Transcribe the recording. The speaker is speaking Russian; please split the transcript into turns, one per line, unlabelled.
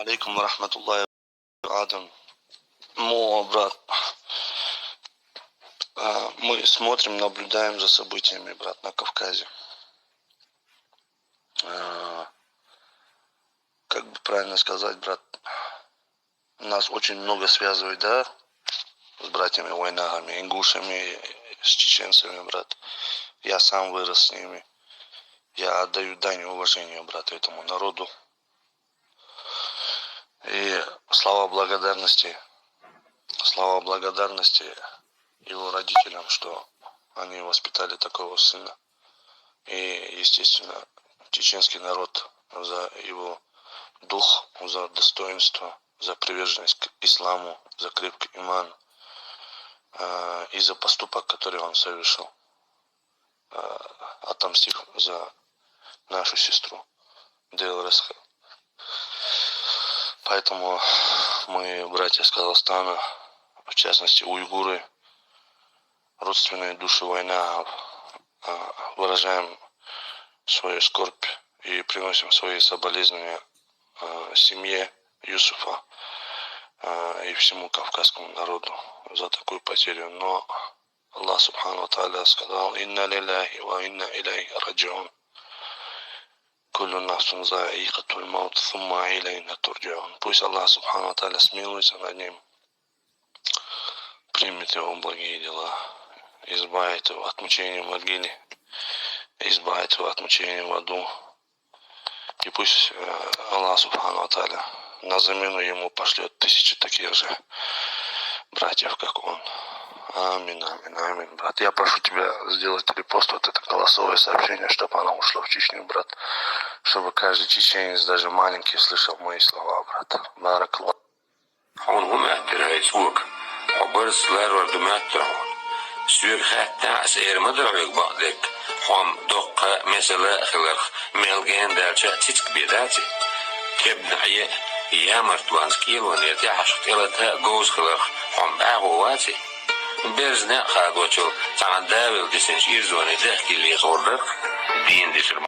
Алейкум рахматуллахи Адам. Брат, мы смотрим, наблюдаем за событиями, брат, на Кавказе. Как бы правильно сказать, брат, нас очень много связывает, да, с братьями войнагами, ингушами, с чеченцами, брат. Я сам вырос с ними. Я отдаю дань уважения, брат, этому народу. И слова благодарности его родителям, что они воспитали такого сына. И, естественно, чеченский народ за его дух, за достоинство, за приверженность к исламу, за крепкий иман и за поступок, который он совершил, отомстив за нашу сестру Дейл-Расхел. Поэтому мы, братья с Казахстана, в частности уйгуры, родственные души война, выражаем свою скорбь и приносим свои соболезнования семье Юсуфа и всему кавказскому народу за такую потерю. Но Аллах Субхану Тааля сказал: «Инна лилляхи ва инна илейхи раджиун. Куллю нафсун заикатуль маут, сумма илейна турджаун». Пусть Аллах Субхану Тааля смилуется над ним, примет его благие дела, избавит его от мучения в могиле, избавит его от мучения в аду. И пусть Аллах Субхану Тааля на замену ему пошлет 1000 таких же братьев, как он. Амин, амин, амин, брат. Я прошу тебя сделать репост вот это голосовое сообщение, чтобы оно ушло в Чечню, брат. Чтобы каждый чеченец, даже маленький, слышал мои слова, брат. Баракаллах.
Он умер, рейсук. Оберс лервер думаттер. Сюр хатта сэрмадр багдек. Хом докка месела хилах мелген дальча титк бедати. Кебнае ямартванский лонет яшктелата гоз хилах хом багуати. Берзне хагочу. Тана давил дисенш ирзони дехки ли гордак. Дин дисер